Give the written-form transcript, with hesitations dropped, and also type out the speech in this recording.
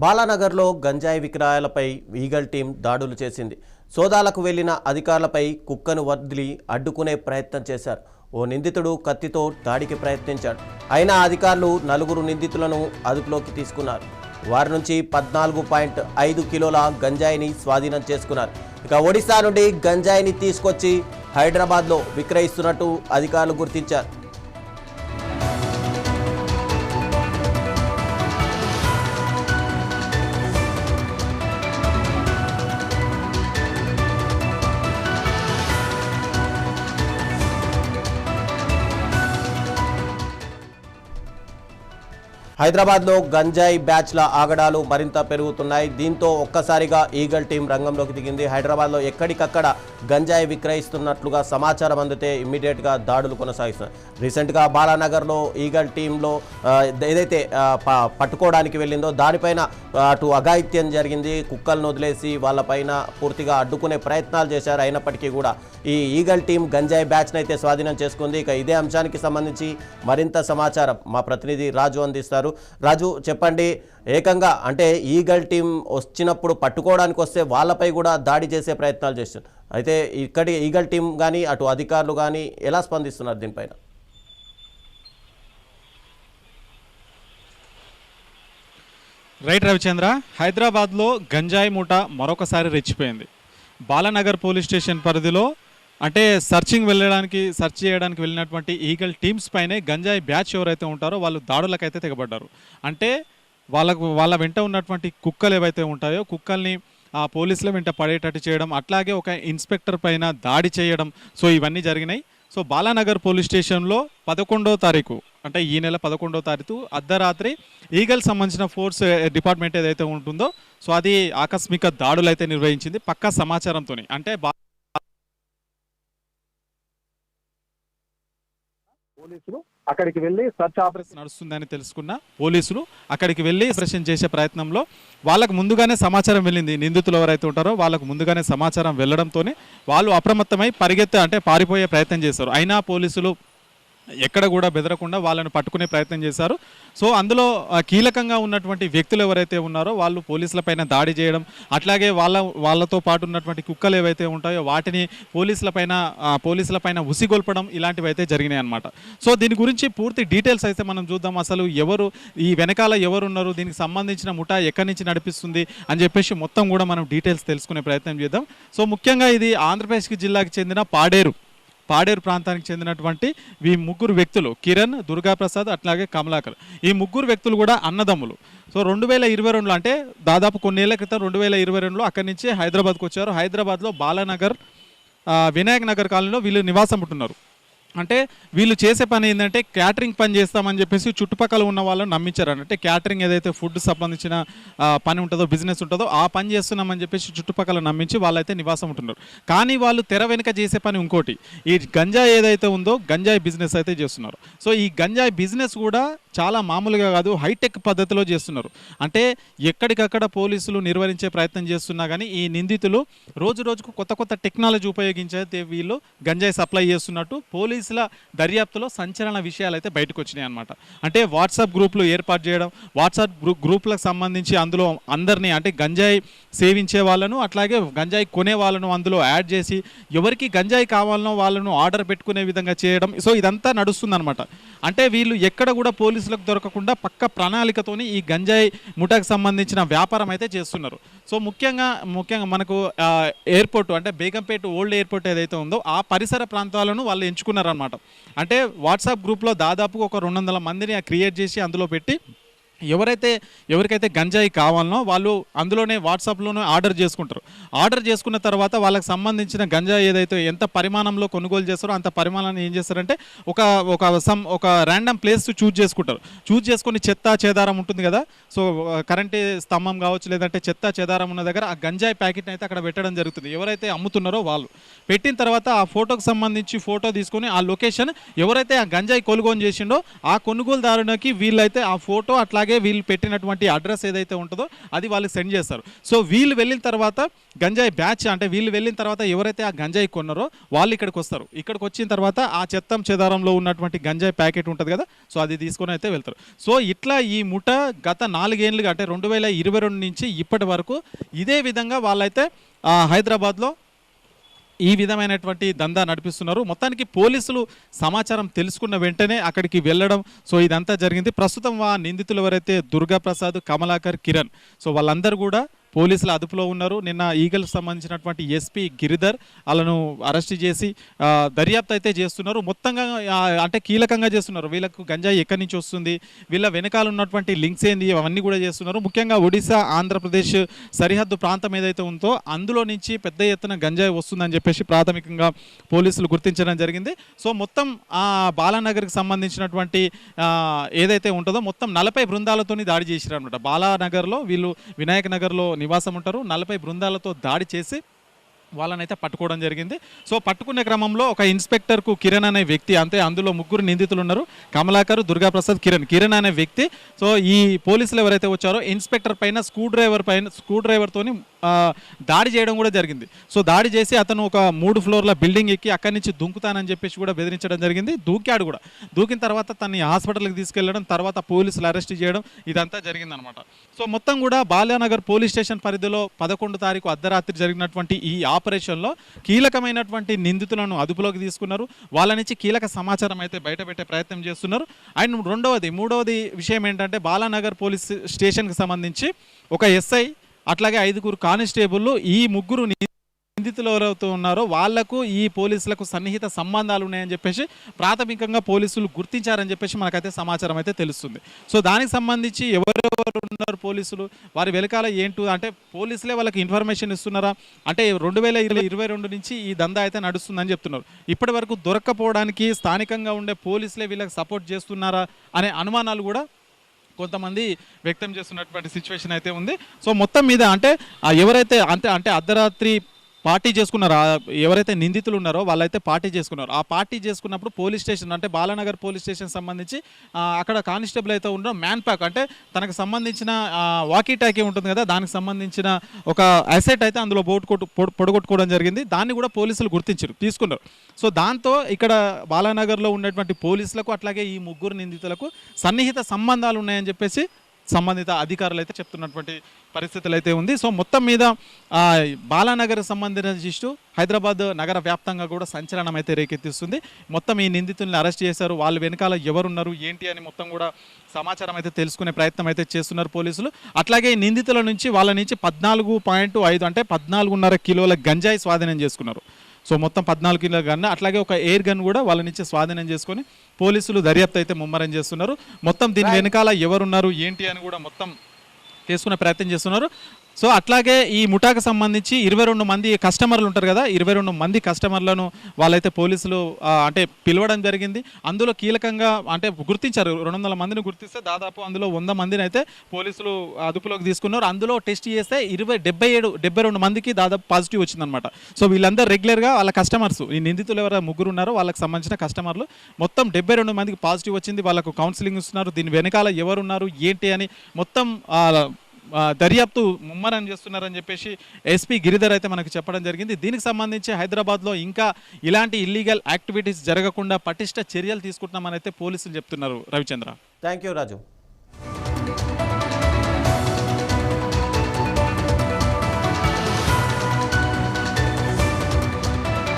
బాలానగర్లో గంజాయి విక్రయాలపై eagle team దాడులు చేసింది. సోదాలకు వెళ్లిన అధికారులపై కుక్కను వదిలి అడ్డుకునే ప్రయత్నం చేశారు. ఓ నిందితుడు కత్తితో దాడికి ప్రయత్నించాడు. అయినా అధికారులు 4 నిందితులను అదుపులోకి తీసుకున్నారు. వారి నుంచి 14.5 కిలోల గంజాయిని స్వాధీనం చేసుకున్నారు. ఇక ఒడిశా నుండి గంజాయిని తీసుకొచ్చి హైదరాబాద్లో విక్రయిస్తున్నట్టు అధికారులు గుర్తించారు. హైదరాబాద్లో గంజాయి బ్యాచ్ల ఆగడాలు మరింత పెరుగుతున్నాయి. దీంతో ఒక్కసారిగా ఈగల్ టీం రంగంలోకి దిగింది. హైదరాబాద్లో ఎక్కడికక్కడ గంజాయి విక్రయిస్తున్నట్లుగా సమాచారం అందితే ఇమ్మీడియట్గా దాడులు కొనసాగిస్తున్నారు. రీసెంట్గా బాలానగర్లో ఈగల్ టీంలో ఏదైతే పట్టుకోవడానికి వెళ్ళిందో దానిపైన అటు అఘాయిత్యం జరిగింది. కుక్కలను వదిలేసి వాళ్ళపైన పూర్తిగా అడ్డుకునే ప్రయత్నాలు చేశారు. అయినప్పటికీ కూడా ఈ ఈగల్ టీం గంజాయి బ్యాచ్ను అయితే స్వాధీనం చేసుకుంది. ఇక ఇదే అంశానికి సంబంధించి మరింత సమాచారం మా ప్రతినిధి రాజు అందిస్తారు. రాజు, చెప్పండి. ఏకంగా అంటే ఈగల్ టీం వచ్చినప్పుడు పట్టుకోవడానికి వస్తే వాళ్ళపై కూడా దాడి చేసే ప్రయత్నాలు చేస్తున్నారు. అయితే ఇక్కడి ఈగల్ టీం కానీ అటు అధికారులు కానీ ఎలా స్పందిస్తున్నారు దీనిపైన? రైట్ రవిచంద్ర, హైదరాబాద్లో గంజాయి మూట మరొకసారి రెచ్చిపోయింది. బాలానగర్ పోలీస్ స్టేషన్ పరిధిలో అంటే సెర్చ్ చేయడానికి వెళ్ళినటువంటి ఈగల్ టీమ్స్ పైనే గంజాయి బ్యాచ్ ఎవరైతే ఉంటారో వాళ్ళు దాడులకైతే తెగబడ్డారు. అంటే వాళ్ళ వెంట ఉన్నటువంటి కుక్కలు ఏవైతే ఉంటాయో కుక్కల్ని ఆ పోలీసుల వెంట పడేటట్టు చేయడం, అట్లాగే ఒక ఇన్స్పెక్టర్ పైన దాడి చేయడం, సో ఇవన్నీ జరిగినాయి. సో బాలానగర్ పోలీస్ స్టేషన్లో 11వ తారీఖు అంటే ఈ నెల 11వ తారీఖు అర్ధరాత్రి ఈగల్ సంబంధించిన ఫోర్స్ డిపార్ట్మెంట్ ఏదైతే ఉంటుందో సో అది ఆకస్మిక దాడులు అయితే నిర్వహించింది పక్కా సమాచారంతో. అంటే పోలీసులు అక్కడికి వెళ్ళి సర్చ్ ఆపరేషన్ నడుస్తుందని తెలుసుకున్న పోలీసులు అక్కడికి వెళ్ళి ఆపరేషన్ చేసే ప్రయత్నంలో వాళ్ళకు ముందుగానే సమాచారం వెళ్ళింది. నిందితులు ఎవరైతే ఉంటారో వాళ్ళకు ముందుగానే సమాచారం వెళ్ళడంతోనే వాళ్ళు అప్రమత్తమై పారిపోయే ప్రయత్నం చేశారు. అయినా పోలీసులు ఎక్కడ కూడా బెదరకుండా వాళ్ళని పట్టుకునే ప్రయత్నం చేశారు. సో అందులో కీలకంగా ఉన్నటువంటి వ్యక్తులు ఎవరైతే ఉన్నారో వాళ్ళు పోలీసులపైన దాడి చేయడం, అట్లాగే వాళ్ళతో పాటు ఉన్నటువంటి కుక్కలు ఏవైతే ఉంటాయో వాటిని పోలీసులపైన ఉసిగొల్పడం, ఇలాంటివి అయితే జరిగినాయి అన్నమాట. సో దీని గురించి పూర్తి డీటెయిల్స్ అయితే మనం చూద్దాం. అసలు ఈ వెనకాల ఎవరున్నారు, దీనికి సంబంధించిన ముఠా ఎక్కడి నుంచి నడిపిస్తుంది అని చెప్పేసి మొత్తం కూడా మనం డీటెయిల్స్ తెలుసుకునే ప్రయత్నం చేద్దాం. సో ముఖ్యంగా ఇది ఆంధ్రప్రదేశ్ జిల్లాకి చెందిన పాడేరు ప్రాంతానికి చెందినటువంటి ఈ 3 వ్యక్తులు కిరణ్, దుర్గాప్రసాద్, అట్లాగే కమలాకర్. ఈ 3 వ్యక్తులు కూడా అన్నదమ్ములు. సో 2022లో అంటే దాదాపు కొన్నేళ్ల క్రితం 2022లో అక్కడి నుంచి హైదరాబాద్కు వచ్చారు. హైదరాబాద్లో బాలానగర్ వినాయక్ నగర్ కాలనీలో వీళ్ళు నివాసం ఉంటున్నారు. అంటే వీళ్ళు చేసే పని ఏంటంటే క్యాటరింగ్ పని చేస్తామని చెప్పేసి చుట్టుపక్కల ఉన్న వాళ్ళని నమ్మించారు. అంటే క్యాటరింగ్ ఏదైతే ఫుడ్ సంబంధించిన పని ఉంటుందో, బిజినెస్ ఉంటుందో ఆ పని చేస్తున్నామని చెప్పేసి చుట్టుపక్కల నమ్మించి వాళ్ళైతే నివాసం ఉంటున్నారు. కానీ వాళ్ళు తెర వెనుక చేసే పని ఇంకోటి, ఈ గంజాయి ఏదైతే ఉందో గంజాయి బిజినెస్ అయితే చేస్తున్నారు. సో ఈ గంజాయి బిజినెస్ కూడా చాలా మామూలుగా కాదు, హైటెక్ పద్ధతిలో చేస్తున్నారు. అంటే ఎక్కడికక్కడ పోలీసులు నిర్వహించే ప్రయత్నం చేస్తున్నా కానీ ఈ నిందితులు రోజుకు కొత్త టెక్నాలజీ ఉపయోగించే వీళ్ళు గంజాయి సప్లై చేస్తున్నట్టు పోలీసుల దర్యాప్తులో సంచలన విషయాలు అయితే బయటకు వచ్చినాయి అన్నమాట. అంటే వాట్సాప్ గ్రూపులు ఏర్పాటు చేయడం, వాట్సాప్ గ్రూపులకు సంబంధించి అందులో అందరినీ అంటే గంజాయి సేవించే వాళ్ళను అట్లాగే గంజాయి కొనే వాళ్ళను అందులో యాడ్ చేసి ఎవరికి గంజాయి కావాలనో వాళ్ళను ఆర్డర్ పెట్టుకునే విధంగా చేయడం. సో ఇదంతా నడుస్తుందన్నమాట. అంటే వీళ్ళు ఎక్కడ కూడా పోలీసులకు దొరకకుండా పక్క ప్రణాళికతోని ఈ గంజాయి ముఠాకు సంబంధించిన వ్యాపారం అయితే చేస్తున్నారు. సో ముఖ్యంగా మనకు ఎయిర్పోర్ట్ అంటే బేగంపేట ఓల్డ్ ఎయిర్పోర్ట్ ఏదైతే ఉందో ఆ పరిసర ప్రాంతాలను వాళ్ళు ఎంచుకున్నారనమాట. అంటే వాట్సాప్ గ్రూప్లో దాదాపు ఒక 200 మందిని క్రియేట్ చేసి అందులో పెట్టి ఎవరికైతే గంజాయి కావాలనో వాళ్ళు అందులోనే వాట్సాప్లోనే ఆర్డర్ చేసుకుంటారు. ఆర్డర్ చేసుకున్న తర్వాత వాళ్ళకి సంబంధించిన గంజాయి ఏదైతే ఎంత పరిమాణంలో కొనుగోలు చేస్తారో అంత పరిమాణాన్ని ఏం చేస్తారంటే ఒక ర్యాండమ్ ప్లేస్ చూజ్ చేసుకుంటారు. చూజ్ చేసుకుని చెత్త చెదారం ఉంటుంది కదా, సో కరెంటు స్తంభం కావచ్చు లేదంటే చెత్త చెదారం ఉన్న దగ్గర ఆ గంజాయి ప్యాకెట్ని అయితే అక్కడ పెట్టడం జరుగుతుంది. ఎవరైతే అమ్ముతున్నారో వాళ్ళు పెట్టిన తర్వాత ఆ ఫోటోకి సంబంధించి ఫోటో తీసుకొని ఆ లొకేషన్ ఎవరైతే ఆ గంజాయి కొనుగోలు చేసిండో ఆ కొనుగోలుదారునికి వీళ్ళైతే ఆ ఫోటో అట్లాగే అట్లాగే వీళ్ళు పెట్టినటువంటి అడ్రస్ ఏదైతే ఉంటుందో అది వాళ్ళకి సెండ్ చేస్తారు. సో వీళ్ళు వెళ్ళిన తర్వాత గంజాయి బ్యాచ్ అంటే వీళ్ళు వెళ్ళిన తర్వాత ఎవరైతే ఆ గంజాయి కొన్నారో వాళ్ళు ఇక్కడికి వస్తారు. ఇక్కడికి వచ్చిన తర్వాత ఆ చెత్తం చెదారంలో ఉన్నటువంటి గంజాయి ప్యాకెట్ ఉంటుంది కదా, సో అది తీసుకొని అయితే వెళ్తారు. సో ఇట్లా ఈ ముఠ గత 4 ఏళ్ళుగా అంటే 2022 నుంచి ఇప్పటి వరకు ఇదే విధంగా వాళ్ళైతే హైదరాబాద్లో ఈ విధమైనటువంటి దందా నడిపిస్తున్నారు. మొత్తానికి పోలీసులు సమాచారం తెలుసుకున్న వెంటనే అక్కడికి వెళ్ళడం, సో ఇదంతా జరిగింది. ప్రస్తుతం ఆ నిందితులు ఎవరైతే దుర్గా ప్రసాద్, కమలాకర్, కిరణ్, సో వాళ్ళందరూ కూడా పోలీసుల అదుపులో ఉన్నారు. నిన్న ఈగల్కి సంబంధించినటువంటి ఎస్పీ గిరిధర్ వాళ్ళను అరెస్ట్ చేసి దర్యాప్తు అయితే చేస్తున్నారు. మొత్తంగా అంటే కీలకంగా చేస్తున్నారు. వీళ్ళకు గంజాయి ఎక్కడి నుంచి వస్తుంది, వీళ్ళ వెనకాల ఉన్నటువంటి లింక్స్ ఏంది, అవన్నీ కూడా చేస్తున్నారు. ముఖ్యంగా ఒడిశా, ఆంధ్రప్రదేశ్ సరిహద్దు ప్రాంతం ఏదైతే ఉందో అందులో నుంచి పెద్ద ఎత్తున గంజాయి వస్తుందని చెప్పేసి ప్రాథమికంగా పోలీసులు గుర్తించడం జరిగింది. సో మొత్తం ఆ బాలానగర్కి సంబంధించినటువంటి ఏదైతే ఉంటుందో మొత్తం 40 బృందాలతోని దాడి చేసిరు అనమాట. బాలానగర్లో వీళ్ళు వినాయక్ నగర్లో నివాసం ఉంటారు. 40 బృందాలతో దాడి చేసి వాళ్ళనైతే పట్టుకోవడం జరిగింది. సో పట్టుకునే క్రమంలో ఒక ఇన్స్పెక్టర్కు కిరణ్ అనే వ్యక్తి, అంతే అందులో 3 నిందితులు ఉన్నారు, కమలాకర్, దుర్గాప్రసాద్, కిరణ్ అనే వ్యక్తి. సో ఈ పోలీసులు ఎవరైతే వచ్చారో ఇన్స్పెక్టర్ పైన స్క్రూ డ్రైవర్తోని దాడి చేయడం కూడా జరిగింది. సో దాడి చేసి అతను ఒక 3 ఫ్లోర్ల బిల్డింగ్ ఎక్కి అక్కడి నుంచి దుంకుతానని చెప్పేసి కూడా బెదిరించడం జరిగింది. దూకాడు కూడా. దూకిన తర్వాత తనని హాస్పిటల్కి తీసుకెళ్లడం, తర్వాత పోలీసులు అరెస్ట్ చేయడం ఇదంతా జరిగిందనమాట. సో మొత్తం కూడా బాలానగర్ పోలీస్ స్టేషన్ పరిధిలో 11 తారీఖు అర్ధరాత్రి జరిగినటువంటి ఈ ఆపరేషన్లో కీలకమైనటువంటి నిందితులను అదుపులోకి తీసుకున్నారు. వాళ్ళ నుంచి కీలక సమాచారం అయితే బయటపెట్టే ప్రయత్నం చేస్తున్నారు. అండ్ మూడవది విషయం ఏంటంటే బాలానగర్ పోలీస్ స్టేషన్కి సంబంధించి ఒక ఎస్ఐ అట్లాగే 5 కానిస్టేబుల్ ఈ 3 నిందితులు ఎవరైతే ఉన్నారో వాళ్లకు ఈ పోలీసులకు సన్నిహిత సంబంధాలు ఉన్నాయని చెప్పేసి ప్రాథమికంగా పోలీసులు గుర్తించారని చెప్పేసి మనకైతే సమాచారం అయితే తెలుస్తుంది. సో దానికి సంబంధించి ఎవరెవరు ఉన్నారు పోలీసులు, వారి వెనకాల ఏంటో అంటే పోలీసులే వాళ్ళకి ఇన్ఫర్మేషన్ ఇస్తున్నారా అంటే 2022 నుంచి ఈ దందా అయితే నడుస్తుందని చెప్తున్నారు. ఇప్పటి వరకు దొరక్కపోవడానికి స్థానికంగా ఉండే పోలీసులే వీళ్ళకి సపోర్ట్ చేస్తున్నారా అనే అనుమానాలు కూడా కొంతమంది వ్యక్తం చేస్తున్నటువంటి సిచ్యువేషన్ అయితే ఉంది. సో మొత్తం మీద అంటే ఎవరైతే అంటే అర్ధరాత్రి పార్టీ చేసుకున్నారో ఎవరైతే నిందితులు ఉన్నారో వాళ్ళైతే పార్టీ చేసుకున్నారు. ఆ పార్టీ చేసుకున్నప్పుడు పోలీస్ స్టేషన్ అంటే బాలానగర్ పోలీస్ స్టేషన్ సంబంధించి అక్కడ కానిస్టేబుల్ అయితే ఉండడం మ్యాన్ ప్యాక్ అంటే తనకు సంబంధించిన వాకీ టాకీ ఉంటుంది కదా, దానికి సంబంధించిన ఒక అసెట్ అయితే అందులో పొడగొట్టుకోవడం జరిగింది. దాన్ని కూడా పోలీసులు గుర్తించారు, తీసుకున్నారు. సో దాంతో ఇక్కడ బాలానగర్లో ఉన్నటువంటి పోలీసులకు అట్లాగే ఈ 3 నిందితులకు సన్నిహిత సంబంధాలు ఉన్నాయని చెప్పేసి సంబంధిత అధికారులు అయితే చెప్తున్నటువంటి పరిస్థితులు అయితే ఉంది. సో మొత్తం మీద బాలానగర్ సంబంధించి హైదరాబాద్ నగర వ్యాప్తంగా కూడా సంచలనం అయితే రేకెత్తిస్తుంది. మొత్తం ఈ నిందితుల్ని అరెస్ట్ చేశారు. వాళ్ళు వెనకాల ఎవరున్నారు ఏంటి అని మొత్తం కూడా సమాచారం అయితే తెలుసుకునే ప్రయత్నం అయితే చేస్తున్నారు పోలీసులు. అట్లాగే ఈ నిందితుల నుంచి వాళ్ళ నుంచి 14.5 అంటే 14.5 కిలోల గంజాయి స్వాధీనం చేసుకున్నారు. సో మొత్తం 14 కిలోల గన్ అట్లాగే ఒక ఎయిర్ గన్ కూడా వాళ్ళ నుంచి స్వాధీనం చేసుకొని పోలీసులు దర్యాప్తు అయితే ముమ్మరం చేస్తున్నారు. మొత్తం దీని వెనకాల ఎవరున్నారు ఏంటి అని కూడా మొత్తం తీసుకునే ప్రయత్నం చేస్తున్నారు. సో అట్లాగే ఈ ముఠాకు సంబంధించి 22 మంది కస్టమర్లు ఉంటారు కదా, 22 మంది కస్టమర్లను వాళ్ళైతే పోలీసులు అంటే పిలవడం జరిగింది. అందులో కీలకంగా అంటే గుర్తించారు, 200 మందిని గుర్తిస్తే దాదాపు అందులో 100 మందిని అయితే పోలీసులు అదుపులోకి తీసుకున్నారు. అందులో టెస్ట్ చేస్తే 72 మందికి దాదాపు పాజిటివ్ వచ్చిందనమాట. సో వీళ్ళందరూ రెగ్యులర్గా వాళ్ళ కస్టమర్స్, ఈ నిందితులు ఎవరైనా 3 ఉన్నారో వాళ్ళకి సంబంధించిన కస్టమర్లు మొత్తం 72 మందికి పాజిటివ్ వచ్చింది. వాళ్ళకు కౌన్సిలింగ్ ఇస్తున్నారు. దీని వెనకాల ఎవరున్నారు ఏంటి అని మొత్తం దర్యాప్తు ముమ్మరం చేస్తున్నారని చెప్పేసి ఎస్పీ గిరిధర్ అయితే మనకు చెప్పడం జరిగింది. దీనికి సంబంధించి హైదరాబాద్లో ఇంకా ఇలాంటి ఇల్లీగల్ యాక్టివిటీస్ జరగకుండా పటిష్ట చర్యలు తీసుకుంటున్నామని అయితే పోలీసులు చెప్తున్నారు. Ravichandra, thank you Raju.